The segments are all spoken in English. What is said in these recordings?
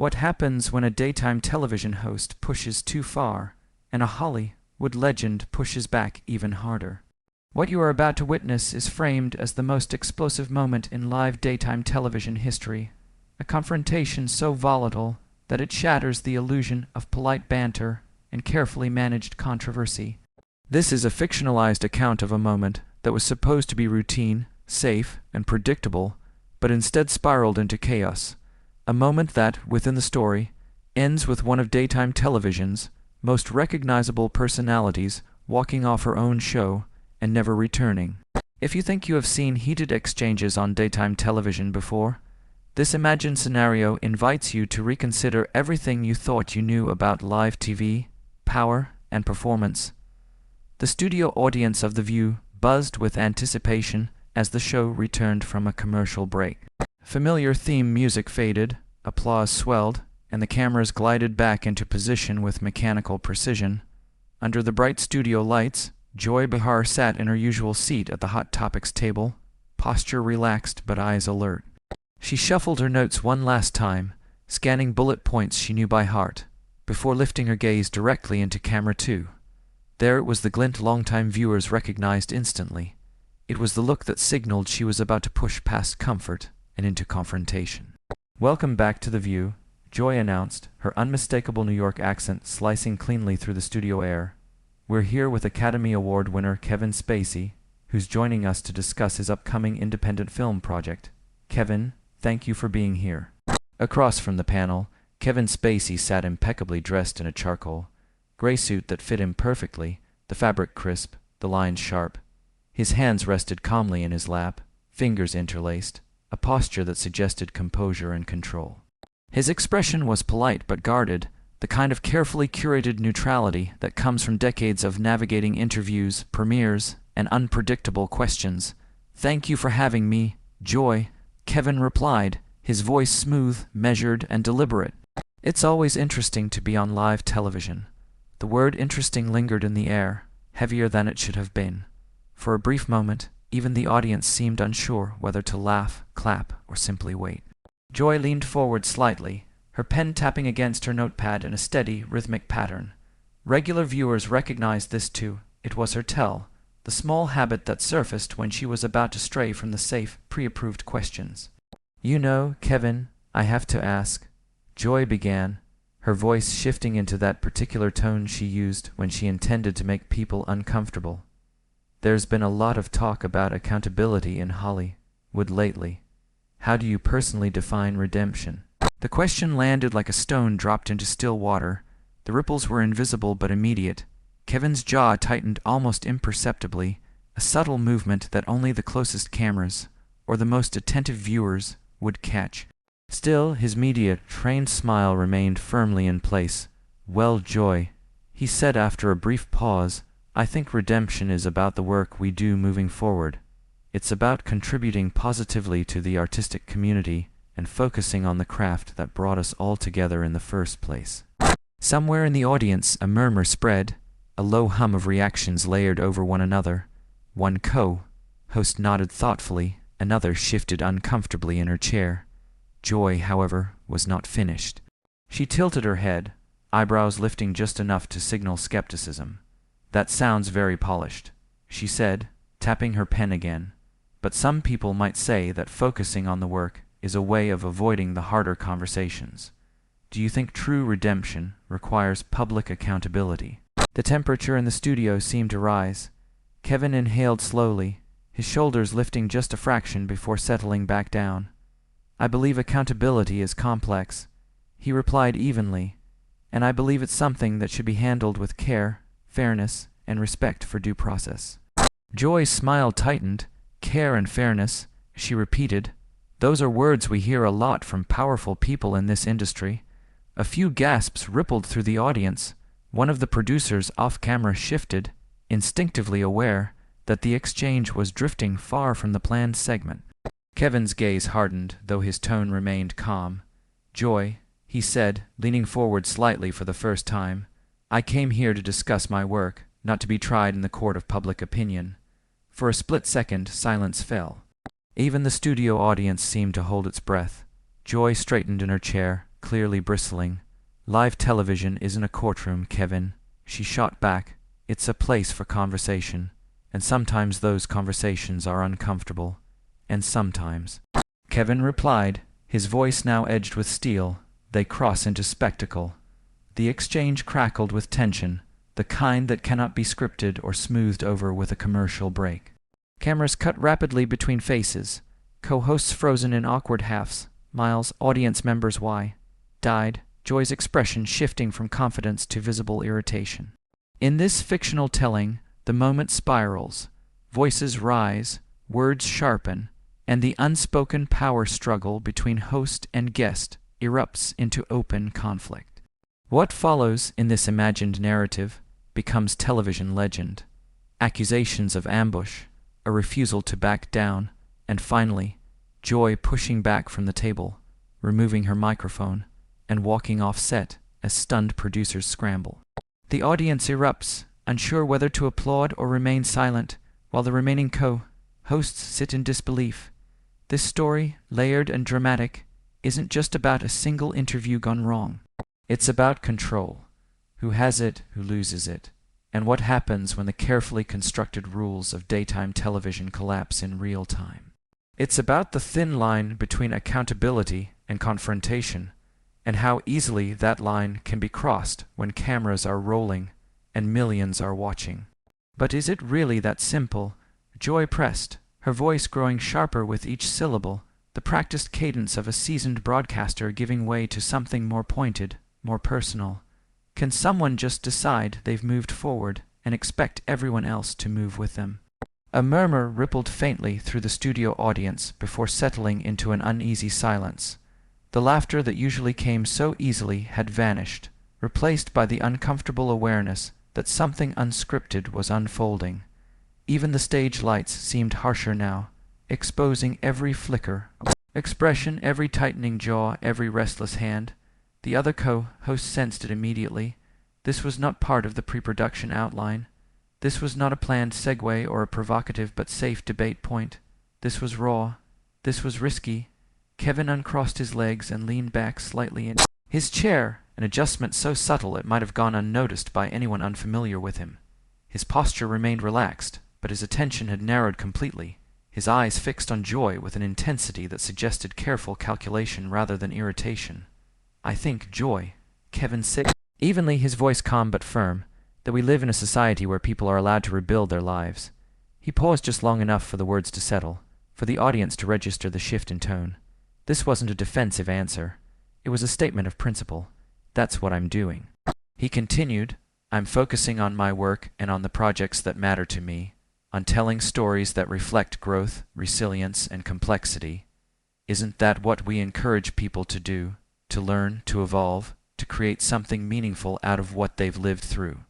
What happens when a daytime television host pushes too far, and a Hollywood legend pushes back even harder? What you are about to witness is framed as the most explosive moment in live daytime television history, a confrontation so volatile that it shatters the illusion of polite banter and carefully managed controversy. This is a fictionalized account of a moment that was supposed to be routine, safe, and predictable, but instead spiraled into chaos. A moment that, within the story, ends with one of daytime television's most recognizable personalities walking off her own show and never returning. If you think you have seen heated exchanges on daytime television before, this imagined scenario invites you to reconsider everything you thought you knew about live TV, power, and performance. The studio audience of The View buzzed with anticipation as the show returned from a commercial break. Familiar theme music faded, applause swelled, and the cameras glided back into position with mechanical precision. Under the bright studio lights, Joy Behar sat in her usual seat at the Hot Topics table, posture relaxed but eyes alert. She shuffled her notes one last time, scanning bullet points she knew by heart, before lifting her gaze directly into camera 2. There it was, the glint longtime viewers recognized instantly. It was the look that signaled she was about to push past comfort and into confrontation. "Welcome back to The View," Joy announced, her unmistakable New York accent slicing cleanly through the studio air. "We're here with Academy Award winner Kevin Spacey, who's joining us to discuss his upcoming independent film project. Kevin, thank you for being here." Across from the panel, Kevin Spacey sat impeccably dressed in a charcoal gray suit that fit him perfectly, the fabric crisp, the lines sharp. His hands rested calmly in his lap, fingers interlaced, a posture that suggested composure and control. His expression was polite but guarded, the kind of carefully curated neutrality that comes from decades of navigating interviews, premieres, and unpredictable questions. "Thank you for having me, Joy," Kevin replied, his voice smooth, measured, and deliberate. "It's always interesting to be on live television." The word interesting lingered in the air, heavier than it should have been. For a brief moment, even the audience seemed unsure whether to laugh, clap, or simply wait. Joy leaned forward slightly, her pen tapping against her notepad in a steady, rhythmic pattern. Regular viewers recognized this too. It was her tell, the small habit that surfaced when she was about to stray from the safe, pre-approved questions. "You know, Kevin, I have to ask," Joy began, her voice shifting into that particular tone she used when she intended to make people uncomfortable. "There's been a lot of talk about accountability in Hollywood lately. How do you personally define redemption?" The question landed like a stone dropped into still water. The ripples were invisible but immediate. Kevin's jaw tightened almost imperceptibly, a subtle movement that only the closest cameras, or the most attentive viewers, would catch. Still, his media-trained smile remained firmly in place. "Well, Joy," he said after a brief pause, "I think redemption is about the work we do moving forward. It's about contributing positively to the artistic community and focusing on the craft that brought us all together in the first place." Somewhere in the audience a murmur spread, a low hum of reactions layered over one another. One co-host nodded thoughtfully, another shifted uncomfortably in her chair. Joy, however, was not finished. She tilted her head, eyebrows lifting just enough to signal skepticism. "That sounds very polished," she said, tapping her pen again. "But some people might say that focusing on the work is a way of avoiding the harder conversations. Do you think true redemption requires public accountability?" The temperature in the studio seemed to rise. Kevin inhaled slowly, his shoulders lifting just a fraction before settling back down. "I believe accountability is complex," he replied evenly, "and I believe it's something that should be handled with care, fairness, and respect for due process." Joy's smile tightened. "Care and fairness," she repeated. "Those are words we hear a lot from powerful people in this industry." A few gasps rippled through the audience. One of the producers off-camera shifted, instinctively aware that the exchange was drifting far from the planned segment. Kevin's gaze hardened, though his tone remained calm. "Joy," he said, leaning forward slightly for the first time, "I came here to discuss my work, not to be tried in the court of public opinion." For a split second, silence fell. Even the studio audience seemed to hold its breath. Joy straightened in her chair, clearly bristling. "Live television isn't a courtroom, Kevin," she shot back. "It's a place for conversation. And sometimes those conversations are uncomfortable. And sometimes—" Kevin replied, his voice now edged with steel. "They cross into spectacle." The exchange crackled with tension, the kind that cannot be scripted or smoothed over with a commercial break. Cameras cut rapidly between faces, co-hosts frozen in awkward halves, Miles, audience members died, Joy's expression shifting from confidence to visible irritation. In this fictional telling, the moment spirals, voices rise, words sharpen, and the unspoken power struggle between host and guest erupts into open conflict. What follows in this imagined narrative becomes television legend. Accusations of ambush, a refusal to back down, and finally, Joy pushing back from the table, removing her microphone, and walking off set as stunned producers scramble. The audience erupts, unsure whether to applaud or remain silent, while the remaining co-hosts sit in disbelief. This story, layered and dramatic, isn't just about a single interview gone wrong. It's about control. Who has it, who loses it, and what happens when the carefully constructed rules of daytime television collapse in real time. It's about the thin line between accountability and confrontation, and how easily that line can be crossed when cameras are rolling and millions are watching. But is it really that simple? Joy pressed, her voice growing sharper with each syllable, the practiced cadence of a seasoned broadcaster giving way to something more pointed, more personal. Can someone just decide they've moved forward and expect everyone else to move with them? A murmur rippled faintly through the studio audience before settling into an uneasy silence. The laughter that usually came so easily had vanished, replaced by the uncomfortable awareness that something unscripted was unfolding. Even the stage lights seemed harsher now, exposing every flicker of expression, every tightening jaw, every restless hand. The other co-host sensed it immediately. This was not part of the pre-production outline. This was not a planned segue or a provocative but safe debate point. This was raw. This was risky. Kevin uncrossed his legs and leaned back slightly in his chair, an adjustment so subtle it might have gone unnoticed by anyone unfamiliar with him. His posture remained relaxed, but his attention had narrowed completely, his eyes fixed on Joy with an intensity that suggested careful calculation rather than irritation. "I think, Joy," Kevin said, evenly, his voice calm but firm, "that we live in a society where people are allowed to rebuild their lives." He paused just long enough for the words to settle, for the audience to register the shift in tone. This wasn't a defensive answer. It was a statement of principle. "That's what I'm doing." He continued, "I'm focusing on my work and on the projects that matter to me, on telling stories that reflect growth, resilience, and complexity. Isn't that what we encourage people to do? To learn, to evolve, to create something meaningful out of what they've lived through?"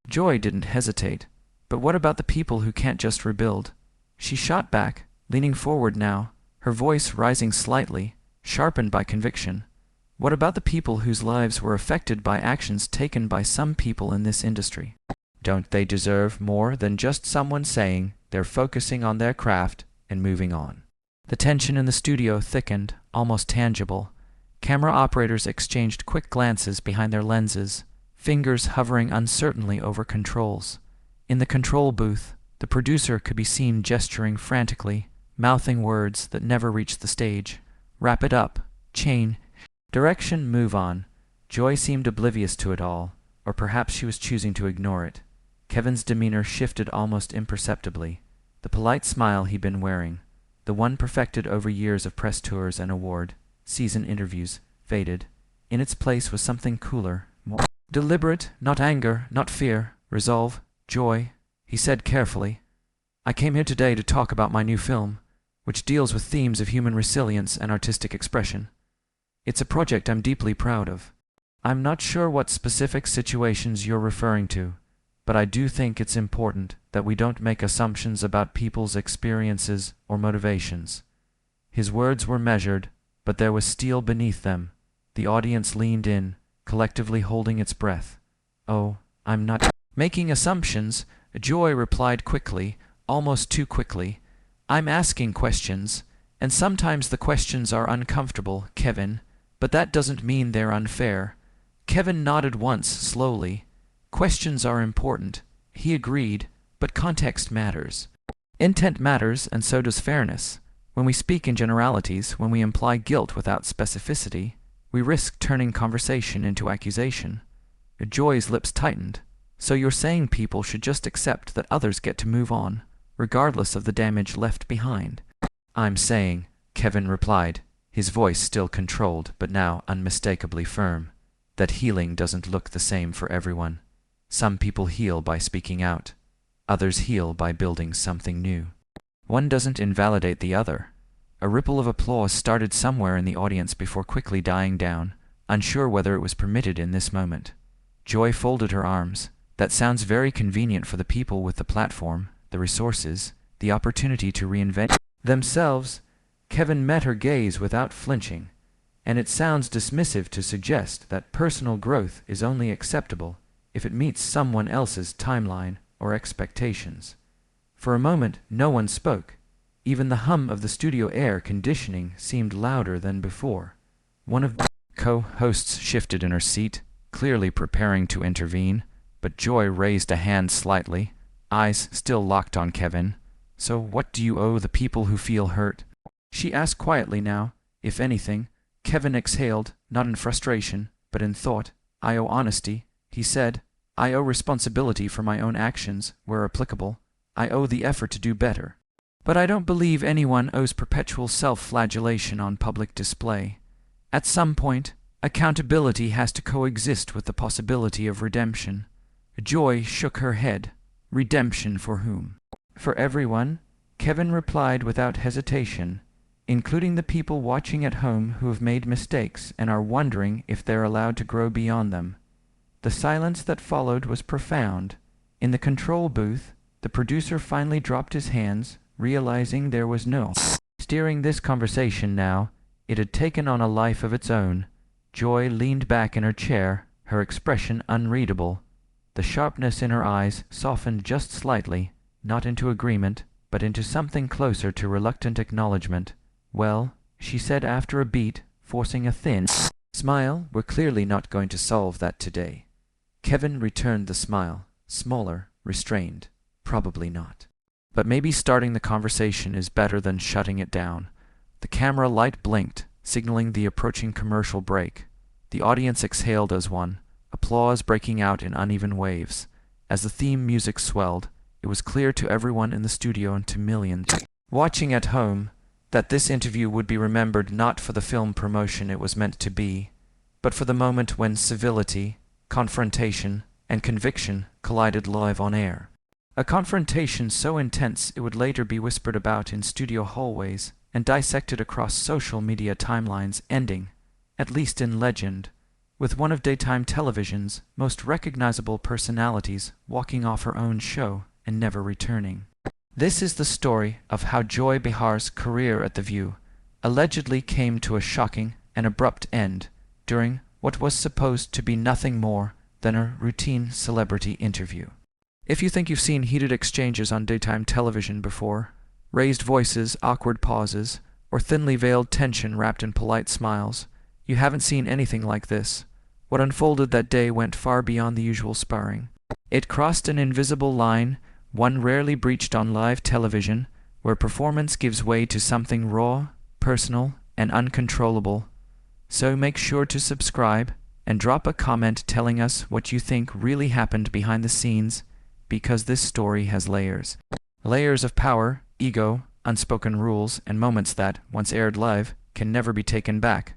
Joy didn't hesitate. "But what about the people who can't just rebuild?" She shot back, leaning forward now, her voice rising slightly, sharpened by conviction. "What about the people whose lives were affected by actions taken by some people in this industry? Don't they deserve more than just someone saying they're focusing on their craft and moving on?" The tension in the studio thickened, almost tangible. Camera operators exchanged quick glances behind their lenses, fingers hovering uncertainly over controls. In the control booth, the producer could be seen gesturing frantically, mouthing words that never reached the stage. "Wrap it up. Chain. Direction. Move on." Joy seemed oblivious to it all, or perhaps she was choosing to ignore it. Kevin's demeanor shifted almost imperceptibly. The polite smile he'd been wearing, the one perfected over years of press tours and award-season interviews, faded. In its place was something cooler, more deliberate, not anger, not fear, resolve. "Joy," he said carefully, "I came here today to talk about my new film, which deals with themes of human resilience and artistic expression. It's a project I'm deeply proud of. I'm not sure what specific situations you're referring to, but I do think it's important that we don't make assumptions about people's experiences or motivations." His words were measured, but there was steel beneath them. The audience leaned in, collectively holding its breath. "Oh, I'm not making assumptions," Joy replied quickly, almost too quickly. "I'm asking questions, and sometimes the questions are uncomfortable, Kevin, But that doesn't mean they're unfair. Kevin nodded once, slowly. Questions are important, he agreed, but context matters. Intent matters, and so does fairness. When we speak in generalities, when we imply guilt without specificity, we risk turning conversation into accusation. Joy's lips tightened. So you're saying people should just accept that others get to move on, regardless of the damage left behind? I'm saying, Kevin replied, his voice still controlled but now unmistakably firm, that healing doesn't look the same for everyone. Some people heal by speaking out. Others heal by building something new. One doesn't invalidate the other. A ripple of applause started somewhere in the audience before quickly dying down, unsure whether it was permitted in this moment. Joy folded her arms. That sounds very convenient for the people with the platform, the resources, the opportunity to reinvent themselves. Kevin met her gaze without flinching. And it sounds dismissive to suggest that personal growth is only acceptable if it meets someone else's timeline or expectations. For a moment, no one spoke. Even the hum of the studio air conditioning seemed louder than before. One of the co-hosts shifted in her seat, clearly preparing to intervene, but Joy raised a hand slightly, eyes still locked on Kevin. So what do you owe the people who feel hurt? She asked quietly now. If anything, Kevin exhaled, not in frustration, but in thought. I owe honesty, he said. I owe responsibility for my own actions, where applicable. I owe the effort to do better. But I don't believe anyone owes perpetual self-flagellation on public display. At some point, accountability has to coexist with the possibility of redemption. Joy shook her head. Redemption for whom? For everyone, Kevin replied without hesitation, including the people watching at home who have made mistakes and are wondering if they're allowed to grow beyond them. The silence that followed was profound. In the control booth, the producer finally dropped his hands, realizing there was no steering this conversation now. It had taken on a life of its own. Joy leaned back in her chair, her expression unreadable. The sharpness in her eyes softened just slightly, not into agreement, but into something closer to reluctant acknowledgement. Well, she said after a beat, forcing a thin smile, we're clearly not going to solve that today. Kevin returned the smile, smaller, restrained. Probably not. But maybe starting the conversation is better than shutting it down. The camera light blinked, signaling the approaching commercial break. The audience exhaled as one, applause breaking out in uneven waves. As the theme music swelled, it was clear to everyone in the studio and to millions watching at home that this interview would be remembered not for the film promotion it was meant to be, but for the moment when civility, confrontation, and conviction collided live on air. A confrontation so intense it would later be whispered about in studio hallways and dissected across social media timelines, ending, at least in legend, with one of daytime television's most recognizable personalities walking off her own show and never returning. This is the story of how Joy Behar's career at The View allegedly came to a shocking and abrupt end during what was supposed to be nothing more than a routine celebrity interview. If you think you've seen heated exchanges on daytime television before, raised voices, awkward pauses, or thinly veiled tension wrapped in polite smiles, you haven't seen anything like this. What unfolded that day went far beyond the usual sparring. It crossed an invisible line, one rarely breached on live television, where performance gives way to something raw, personal, and uncontrollable. So make sure to subscribe and drop a comment telling us what you think really happened behind the scenes, because this story has layers. Layers of power, ego, unspoken rules, and moments that, once aired live, can never be taken back.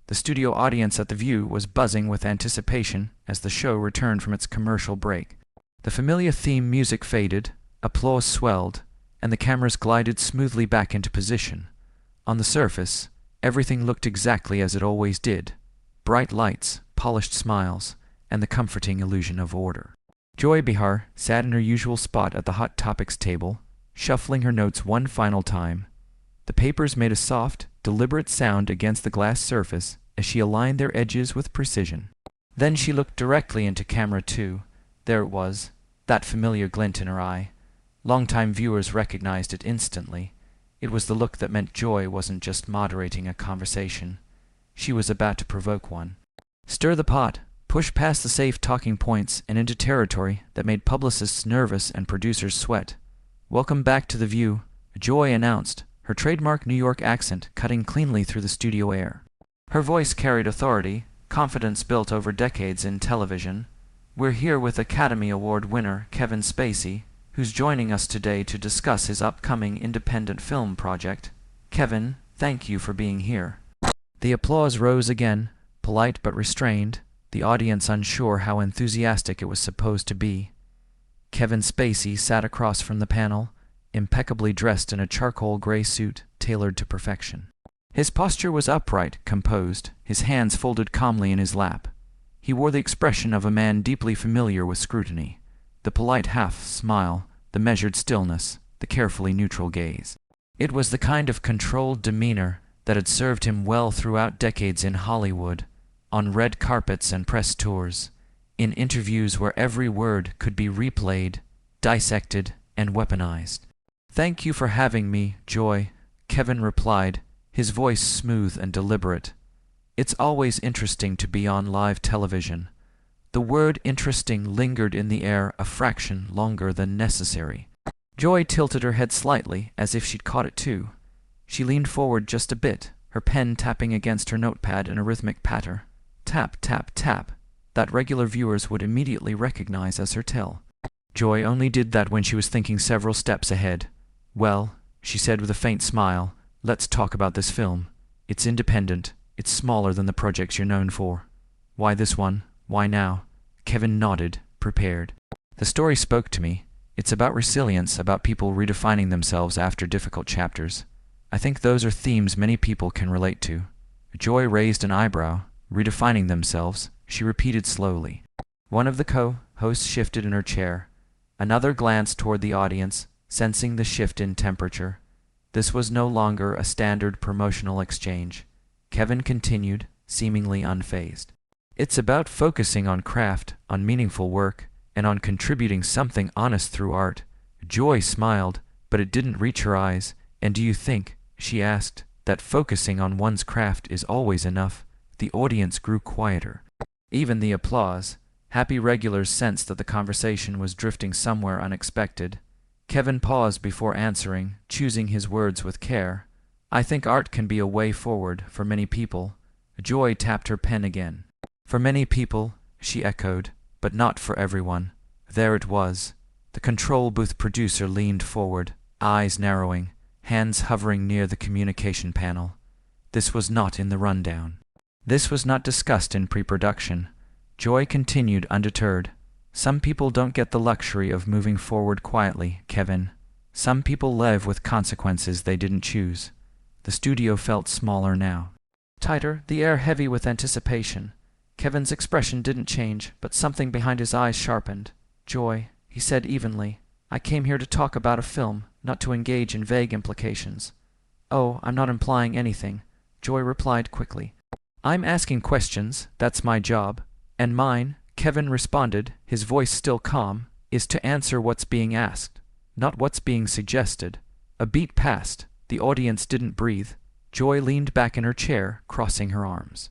The studio audience at The View was buzzing with anticipation as the show returned from its commercial break. The familiar theme music faded, applause swelled, and the cameras glided smoothly back into position. On the surface, everything looked exactly as it always did. Bright lights, polished smiles, and the comforting illusion of order. Joy Behar sat in her usual spot at the Hot Topics table, shuffling her notes one final time. The papers made a soft, deliberate sound against the glass surface as she aligned their edges with precision. Then she looked directly into camera 2. There it was, that familiar glint in her eye. Longtime viewers recognized it instantly. It was the look that meant Joy wasn't just moderating a conversation. she was about to provoke one. Stir the pot, push past the safe talking points and into territory that made publicists nervous and producers sweat. "Welcome back to The View," Joy announced, her trademark New York accent cutting cleanly through the studio air. Her voice carried authority, confidence built over decades in television. "We're here with Academy Award winner Kevin Spacey, who's joining us today to discuss his upcoming independent film project. Kevin, thank you for being here." The applause rose again, polite but restrained, the audience unsure how enthusiastic it was supposed to be. Kevin Spacey sat across from the panel, impeccably dressed in a charcoal gray suit tailored to perfection. His posture was upright, composed, his hands folded calmly in his lap. He wore the expression of a man deeply familiar with scrutiny, the polite half-smile, the measured stillness, the carefully neutral gaze. It was the kind of controlled demeanor that had served him well throughout decades in Hollywood, on red carpets and press tours, in interviews where every word could be replayed, dissected, and weaponized. "Thank you for having me, Joy," Kevin replied, his voice smooth and deliberate. "It's always interesting to be on live television." The word interesting lingered in the air a fraction longer than necessary. Joy tilted her head slightly, as if she'd caught it too. She leaned forward just a bit, her pen tapping against her notepad in a rhythmic patter. Tap, tap, tap, that regular viewers would immediately recognize as her tell. Joy only did that when she was thinking several steps ahead. "Well," she said with a faint smile, "let's talk about this film. It's independent. It's smaller than the projects you're known for." "Why this one? Why now?" Kevin nodded, prepared. "The story spoke to me. It's about resilience, about people redefining themselves after difficult chapters. I think those are themes many people can relate to." Joy raised an eyebrow. "Redefining themselves," she repeated slowly. One of the co-hosts shifted in her chair. Another glanced toward the audience, sensing the shift in temperature. This was no longer a standard promotional exchange. Kevin continued, seemingly unfazed. "It's about focusing on craft, on meaningful work, and on contributing something honest through art." Joy smiled, but it didn't reach her eyes. "And do you think," she asked, "that focusing on one's craft is always enough?" The audience grew quieter. Even the applause. Happy regulars sensed that the conversation was drifting somewhere unexpected. Kevin paused before answering, choosing his words with care. "I think art can be a way forward for many people." Joy tapped her pen again. "For many people," she echoed, "but not for everyone." There it was. The control booth producer leaned forward, eyes narrowing, hands hovering near the communication panel. This was not in the rundown. This was not discussed in pre-production. Joy continued undeterred. "Some people don't get the luxury of moving forward quietly, Kevin. Some people live with consequences they didn't choose." The studio felt smaller now. Tighter, the air heavy with anticipation. Kevin's expression didn't change, but something behind his eyes sharpened. "Joy," he said evenly, "I came here to talk about a film, not to engage in vague implications." "Oh, I'm not implying anything," Joy replied quickly. "I'm asking questions, that's my job. And mine," Kevin responded, his voice still calm, "is to answer what's being asked, not what's being suggested." A beat passed. The audience didn't breathe. Joy leaned back in her chair, crossing her arms.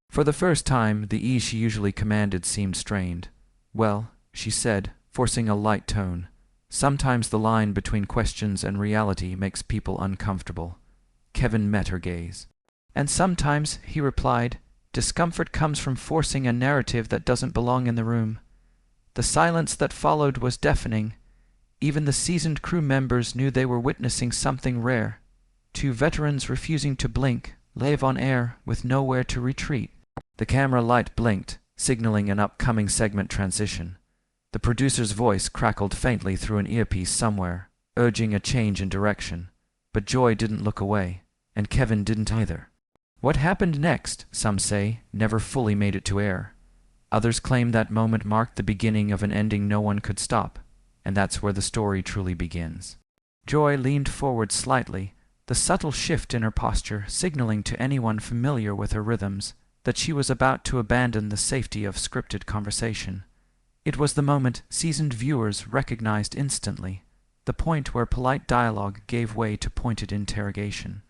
For the first time, the ease she usually commanded seemed strained. "Well," she said, forcing a light tone, "sometimes the line between questions and reality makes people uncomfortable." Kevin met her gaze. "And sometimes," he replied, "discomfort comes from forcing a narrative that doesn't belong in the room." The silence that followed was deafening. Even the seasoned crew members knew they were witnessing something rare. Two veterans refusing to blink, live on air with nowhere to retreat. The camera light blinked, signaling an upcoming segment transition. The producer's voice crackled faintly through an earpiece somewhere, urging a change in direction. But Joy didn't look away, and Kevin didn't either. What happened next, some say, never fully made it to air. Others claim that moment marked the beginning of an ending no one could stop, and that's where the story truly begins. Joy leaned forward slightly, the subtle shift in her posture signaling to anyone familiar with her rhythms that she was about to abandon the safety of scripted conversation. It was the moment seasoned viewers recognized instantly, the point where polite dialogue gave way to pointed interrogation.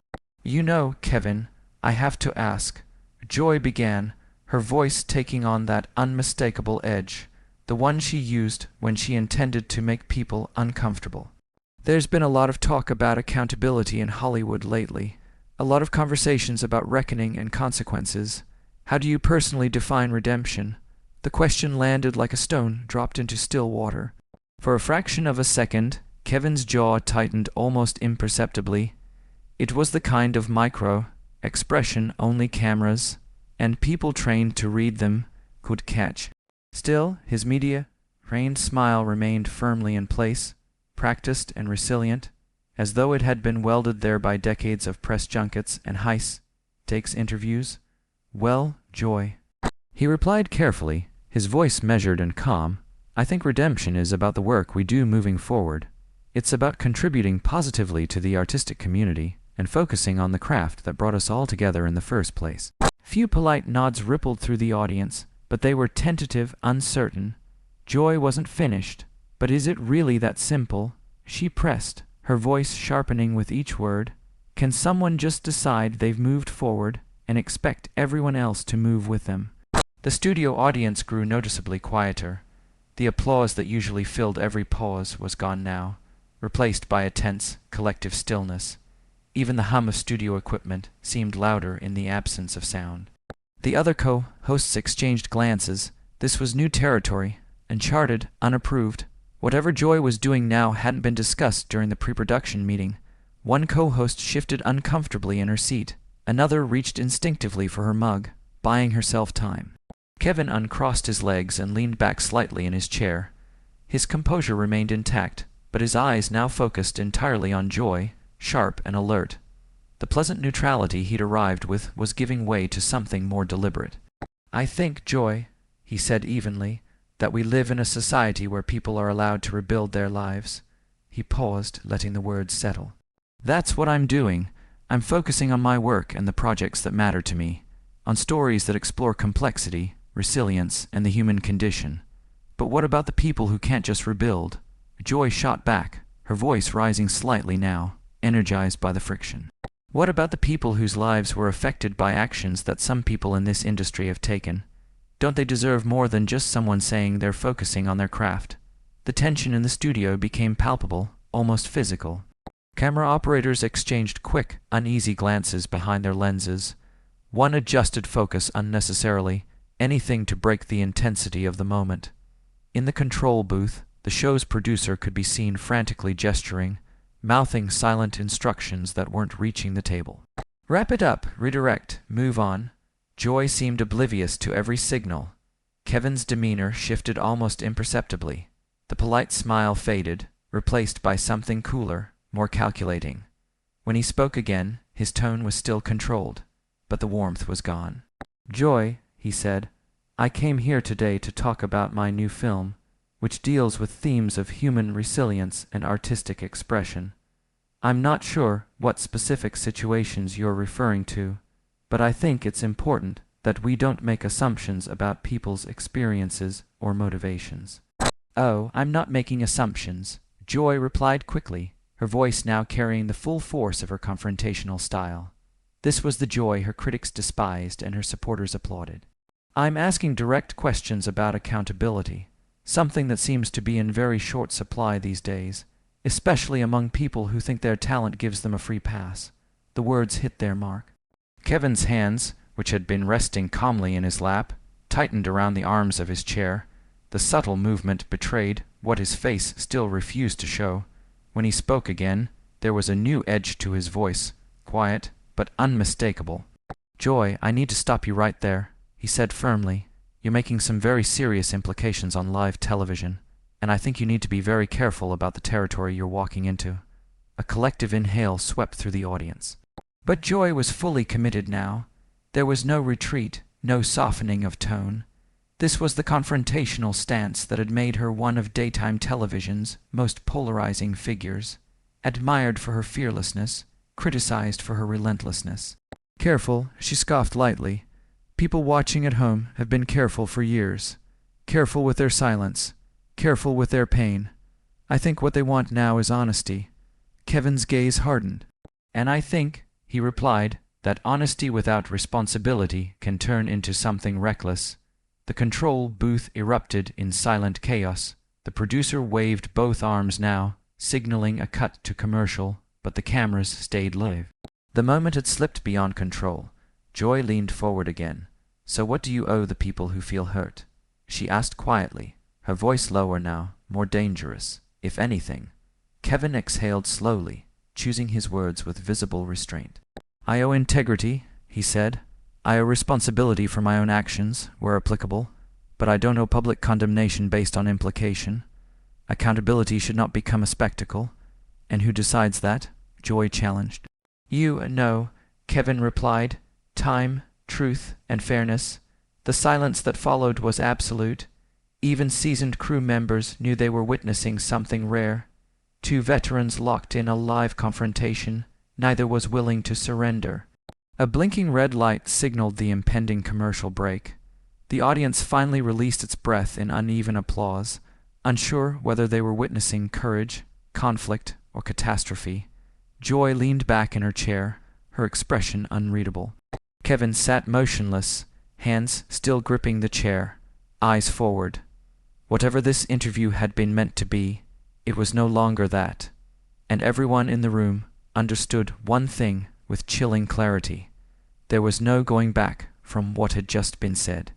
"You know, Kevin, I have to ask." Joy began, her voice taking on that unmistakable edge, the one she used when she intended to make people uncomfortable. There's been a lot of talk about accountability in Hollywood lately, a lot of conversations about reckoning and consequences. How do you personally define redemption? The question landed like a stone dropped into still water. For a fraction of a second, Kevin's jaw tightened almost imperceptibly. It was the kind of micro-expression only cameras and people trained to read them could catch. Still, his media-trained smile remained firmly in place, practiced and resilient, as though it had been welded there by decades of press junkets and high-stakes interviews. "Well, Joy," he replied carefully, his voice measured and calm, "I think redemption is about the work we do moving forward. It's about contributing positively to the artistic community and focusing on the craft that brought us all together in the first place." Few polite nods rippled through the audience, but they were tentative, uncertain. Joy wasn't finished. "But is it really that simple?" she pressed, her voice sharpening with each word. "Can someone just decide they've moved forward and expect everyone else to move with them?" The studio audience grew noticeably quieter. The applause that usually filled every pause was gone now, replaced by a tense, collective stillness. Even the hum of studio equipment seemed louder in the absence of sound. The other co-hosts exchanged glances. This was new territory, uncharted, unapproved. Whatever Joy was doing now hadn't been discussed during the pre-production meeting. One co-host shifted uncomfortably in her seat. Another reached instinctively for her mug, buying herself time. Kevin uncrossed his legs and leaned back slightly in his chair. His composure remained intact, but his eyes now focused entirely on Joy, sharp and alert. The pleasant neutrality he'd arrived with was giving way to something more deliberate. "I think, Joy," he said evenly, "that we live in a society where people are allowed to rebuild their lives." He paused, letting the words settle. "That's what I'm doing. I'm focusing on my work and the projects that matter to me, on stories that explore complexity, resilience, and the human condition. But what about the people who can't just rebuild?" Joy shot back, her voice rising slightly now, energized by the friction. "What about the people whose lives were affected by actions that some people in this industry have taken? Don't they deserve more than just someone saying they're focusing on their craft?" The tension in the studio became palpable, almost physical. Camera operators exchanged quick, uneasy glances behind their lenses. One adjusted focus unnecessarily, anything to break the intensity of the moment. In the control booth, the show's producer could be seen frantically gesturing, mouthing silent instructions that weren't reaching the table. "Wrap it up, redirect, move on." Joy seemed oblivious to every signal. Kevin's demeanor shifted almost imperceptibly. The polite smile faded, replaced by something cooler, more calculating. When he spoke again, his tone was still controlled, but the warmth was gone. "Joy," he said, "I came here today to talk about my new film, which deals with themes of human resilience and artistic expression. I'm not sure what specific situations you're referring to, but I think it's important that we don't make assumptions about people's experiences or motivations." "Oh, I'm not making assumptions," Joy replied quickly, her voice now carrying the full force of her confrontational style. This was the Joy her critics despised and her supporters applauded. "I'm asking direct questions about accountability, something that seems to be in very short supply these days, especially among people who think their talent gives them a free pass." The words hit their mark. Kevin's hands, which had been resting calmly in his lap, tightened around the arms of his chair. The subtle movement betrayed what his face still refused to show. When he spoke again, there was a new edge to his voice, quiet but unmistakable. "Joy, I need to stop you right there," he said firmly. "You're making some very serious implications on live television, and I think you need to be very careful about the territory you're walking into." A collective inhale swept through the audience. But Joy was fully committed now. There was no retreat, no softening of tone. This was the confrontational stance that had made her one of daytime television's most polarizing figures, admired for her fearlessness, criticized for her relentlessness. "Careful," she scoffed lightly. "People watching at home have been careful for years. Careful with their silence, careful with their pain. I think what they want now is honesty." Kevin's gaze hardened. "And I think," he replied, that honesty without responsibility can turn into something reckless. The control booth erupted in silent chaos. The producer waved both arms now, signaling a cut to commercial, but the cameras stayed live. The moment had slipped beyond control. Joy leaned forward again. "So what do you owe the people who feel hurt?" she asked quietly, her voice lower now, more dangerous, if anything. Kevin exhaled slowly, choosing his words with visible restraint. "I owe integrity," he said. "I owe responsibility for my own actions, where applicable, but I don't owe public condemnation based on implication. Accountability should not become a spectacle." "And who decides that?" Joy challenged. "You know," Kevin replied. "Time, truth, and fairness." The silence that followed was absolute. Even seasoned crew members knew they were witnessing something rare. Two veterans locked in a live confrontation. Neither was willing to surrender. A blinking red light signaled the impending commercial break. The audience finally released its breath in uneven applause, unsure whether they were witnessing courage, conflict, or catastrophe. Joy leaned back in her chair, her expression unreadable. Kevin sat motionless, hands still gripping the chair, eyes forward. Whatever this interview had been meant to be, it was no longer that, and everyone in the room understood one thing with chilling clarity. There was no going back from what had just been said.